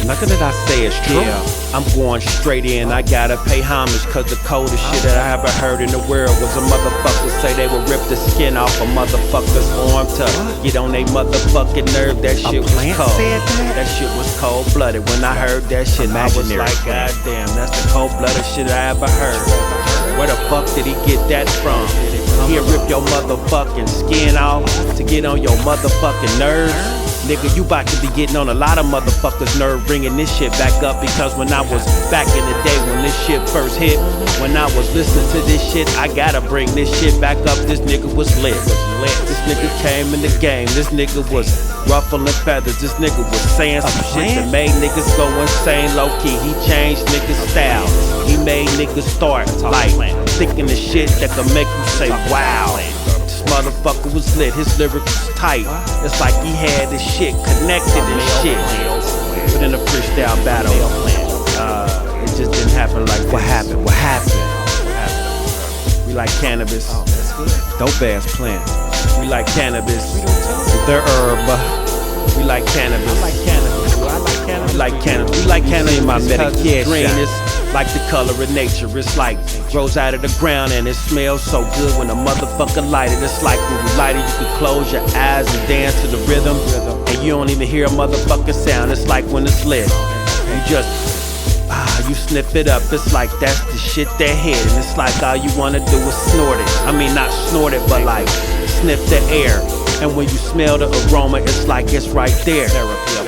Nothing that I say is true. Yeah, I'm going straight in. I gotta pay homage, cause the coldest shit that I ever heard in the world was a motherfucker say they would rip the skin off a motherfucker's arm to get on they motherfucking nerve. That shit was cold. That shit was cold-blooded. When I heard that shit, I was like, God damn, that's the cold-blooded shit I ever heard. Where the fuck did he get that from? He'll rip your motherfucking skin off to get on your motherfucking nerves. Nigga, you bout to be getting on a lot of motherfuckers' nerve, bringing this shit back up. Because when I was back in the day when this shit first hit, when I was listening to this shit, I gotta bring this shit back up. This nigga was lit. This nigga came in the game. This nigga was ruffling feathers. This nigga was saying some shit that made niggas go insane low key. He changed niggas' style. He made niggas start like thinking the shit that could make you say, wow. This motherfucker was lit, his lyrics was tight. It's like he had this shit connected and shit. But in a freestyle battle, it just didn't happen like this. What happened? What happened? We like cannabis. Dope ass plant. We like cannabis. The herb. We like cannabis. I like cannabis. We like cannabis. We like cannabis. In my medication. Green is like the color of nature. It's like grows out of the ground and it smells so good when a motherfucker light it. It's like when you light it, you can close your eyes and dance to the rhythm, and you don't even hear a motherfucking sound. It's like when it's lit, you just you sniff it up. It's like that's the shit that hit, and it's like all you wanna do is snort it. I mean not snort it, but like sniff the air. And when you smell the aroma, it's like it's right there.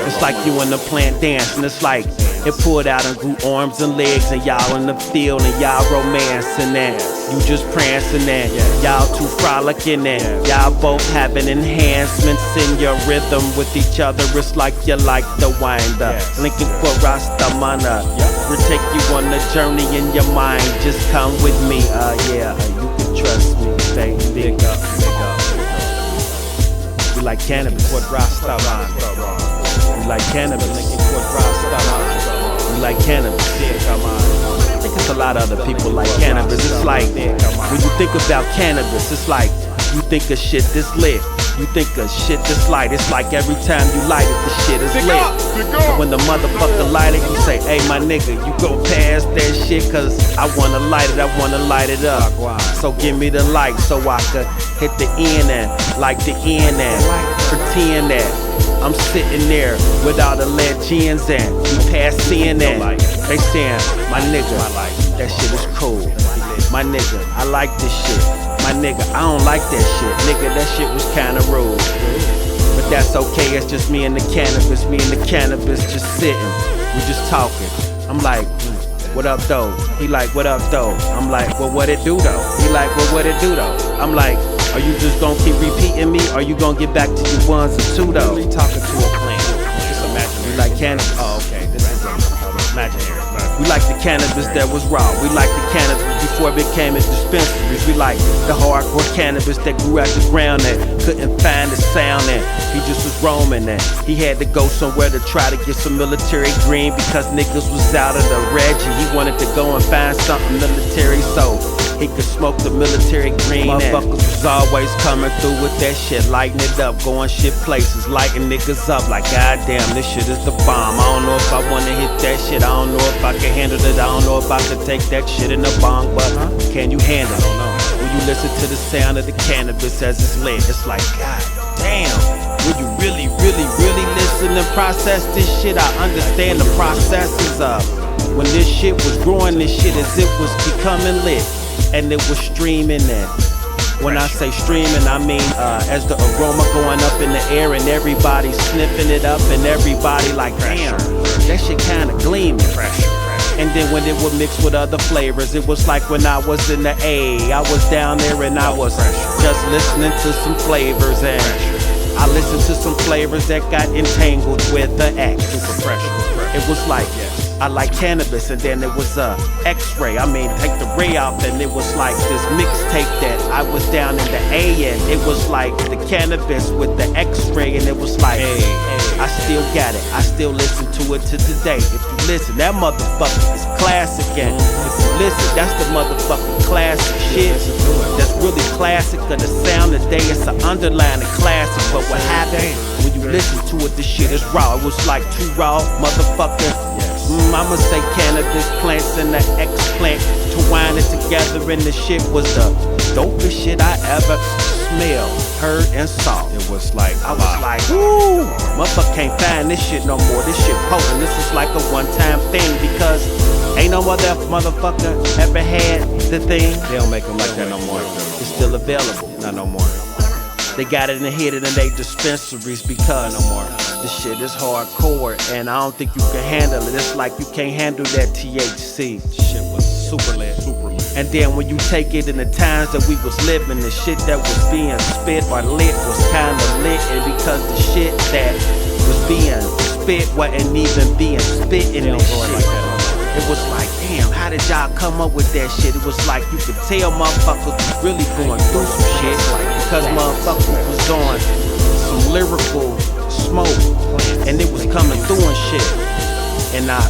It's like you in the plant dancing. It's like it pulled out and grew arms and legs, and y'all in the field and y'all romancing that. You just prancing that. Y'all too frolicking that. Y'all both having enhancements in your rhythm with each other. It's like you like the wind up. Lincoln Quote Rastamana. We'll take you on a journey in your mind. Just come with me. Yeah, you can trust me. Stay big up, big up. We like cannabis. We like cannabis. We like cannabis. I think it's a lot of other people like cannabis. It's like when you think about cannabis, it's like you think of shit that's lit. You think of shit that's light. It's like every time you light it, the shit is lit. So when the motherfucker light it, you say, hey my nigga, you go past that shit, cause I wanna light it, I wanna light it up. So give me the light so I could hit the end and like the end and pretend that I'm sitting there with all the legends and we pass seeing that. They saying, my nigga, that shit is cool. My nigga, I like this shit. My nigga, I don't like that shit. Nigga, that shit was kinda rude. But that's okay, it's just me and the cannabis. Me and the cannabis just sitting. We just talking. I'm like, what up though? He like, what up though? I'm like, well what it do though? He like, well what it do though? I'm like, are you just gonna keep repeating me? Or are you gonna get back to your ones and two though? Really talking to a plant. Just imaginary. We like cannabis. Oh, okay. This is imaginary. We like the cannabis that was raw. We like the cannabis before it became in dispensaries. We like the hardcore cannabis that grew out the ground that couldn't find the sound and he just was roaming and he had to go somewhere to try to get some military green because niggas was out of the reg and he wanted to go and find something military so he could smoke the military green. Motherfuckers was always coming through with that shit, lighting it up, going shit places, lighting niggas up like goddamn, this shit is the bomb. I don't know if I wanna hit that shit, I don't know if I can handle it, I don't know if I could take that shit in the bong, but can you handle it? I don't know. When you listen to the sound of the cannabis as it's lit, it's like god damn. When you really listen and process this shit, I understand the processes of when this shit was growing, this shit as it was becoming lit. And it was streaming in. When I say streaming, I mean as the aroma going up in the air and everybody sniffing it up and everybody like, damn, that shit kinda gleaming. And then when it would mix with other flavors, it was like when I was in the A. I was down there and I was just listening to some flavors and I listened to some flavors that got entangled with the X. It was like, I like cannabis, and then it was a X-ray. I mean, take the ray out, and it was like this mixtape that I was down in the A, and it was like the cannabis with the X-ray, and it was like, I still got it. I still listen to it to today. If you listen, that motherfucker is classic, and if you listen, that's the motherfucking classic shit. That's really classic of the sound today. It's an underlying classic, but what happened when you listen to it? This shit is raw. It was like too raw, motherfucker. I'ma say cannabis plants and the X-plant, twined it together, and the shit was the dopest shit I ever smelled, heard, and saw. It was like, I was like, woo, motherfucker can't find this shit no more. This shit potent. This is like a one-time thing because ain't no other motherfucker ever had the thing. They don't make them like that no more. It's still available. Not no more. They got it and hid it in they dispensaries because no more. This shit is hardcore, and I don't think you can handle it. It's like you can't handle that THC. Shit was super lit, super lit. And then when you take it in the times that we was living, the shit that was being spit or lit was kinda lit, and because the shit that was being spit wasn't even being spit in this shit. Like that. It was like, damn, how did y'all come up with that shit? It was like you could tell motherfuckers was really going through some shit, because motherfuckers was on some lyrical smoke, and it was coming through and shit. And I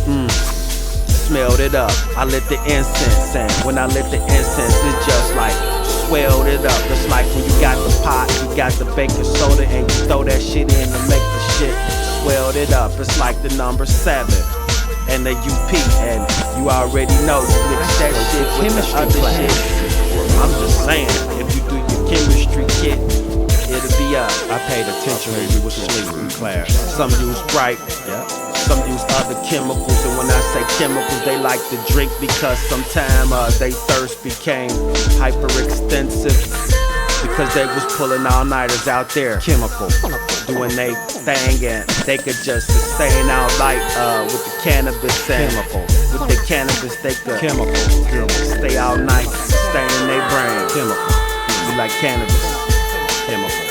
smelled it up. I lit the incense, and when I lit the incense, it just like swelled it up. It's like when you got the pot, you got the baking soda, and you throw that shit in to make the shit swelled it up. It's like the number 7 and the UP, and you already know you mix that shit with the other shit. I'm just saying, if you do your chemistry kit, it'll be up. I paid attention when we was sleeping in class. Some use Sprite, some use other chemicals, and when I say chemicals, they like to drink because sometimes they thirst became hyperextensive because they was pulling all-nighters out there, chemical, doing they thing, and they could just sustain all night with the cannabis and Chemical. with the cannabis they could Chemical. stay all night, sustaining their brain. Chemical. We like cannabis. Chemical.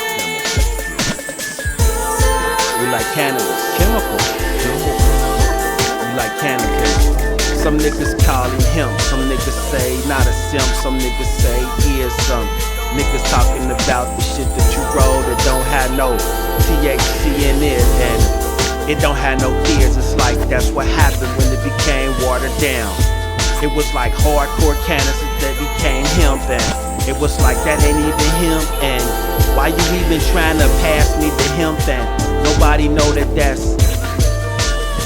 We like cannabis. Chemical. We like cannabis. Some niggas call him hemp. Some niggas say not a simp. Some niggas say he is some. Niggas talking about the shit that you roll that don't have no THC in it, and it don't have no tears. It's like that's what happened when it became watered down. It was like hardcore cannabis that became hemp, and it was like that ain't even hemp. And why you even trying to pass me the hemp? And nobody know that that's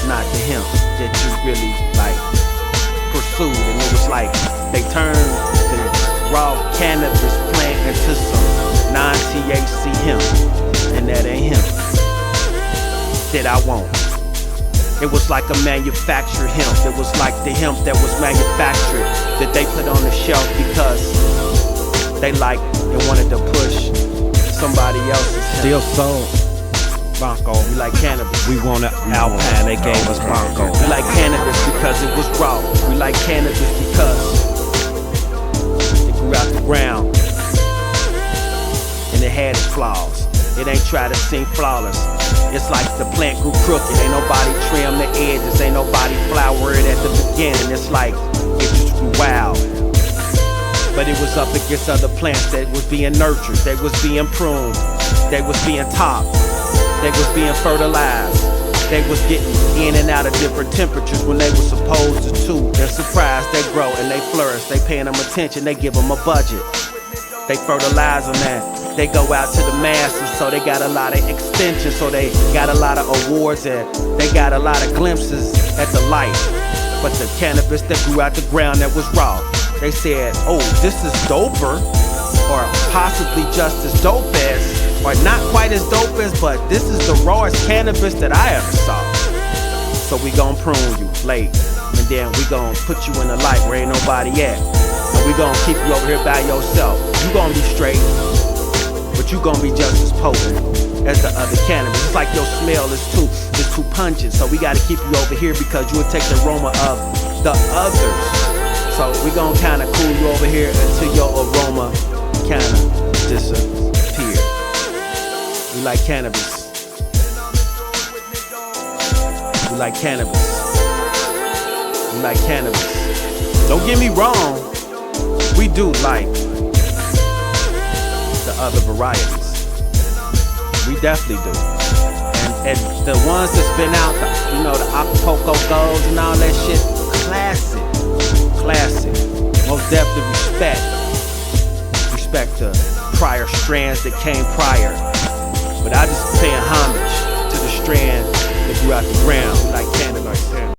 not the hemp that you really like pursued. And it was like they turned the raw cannabis plant into some non-THC hemp, and that ain't hemp that I want. It was like a manufactured hemp. It was like the hemp that was manufactured that they put on the shelf because they wanted to push somebody else's hemp. Still sold. Bonko. We like cannabis. We want Alpine, they gave us Bonko. We like cannabis because it was raw. We like cannabis because it grew out the ground and it had its flaws. It ain't try to seem flawless. It's like the plant grew crooked. Ain't nobody trim the edges. Ain't nobody flower it at the beginning. It's like it just grew wild. But it was up against other plants that was being nurtured. They was being pruned. They was being topped. They was being fertilized. They was getting in and out of different temperatures when they was supposed to. They're surprised, they grow and they flourish. They paying them attention, they give them a budget. They fertilize them and they go out to the masses. So they got a lot of extensions. So they got a lot of awards and they got a lot of glimpses at the light. But the cannabis that grew out the ground that was raw, they said, oh, this is doper, or possibly just as dope as, or not quite as dope as, but this is the rawest cannabis that I ever saw. So we gon' prune you late, and then we gon' put you in the light where ain't nobody at. And we gon' keep you over here by yourself. You gon' be straight, but you gon' be just as potent as the other cannabis. It's like your smell is too pungent, so we gotta keep you over here because you will take the aroma of the others. So we gon' kinda cool you over here until your aroma kinda disappear. We like cannabis. We like cannabis. We like cannabis. Don't get me wrong, we do like the other varieties. We definitely do. And the ones that's been out, the Acapulco Golds and all that shit, classic. Most definitely respect the prior strands that came prior. But I just paying homage to the strand that grew out the ground, like cannabis.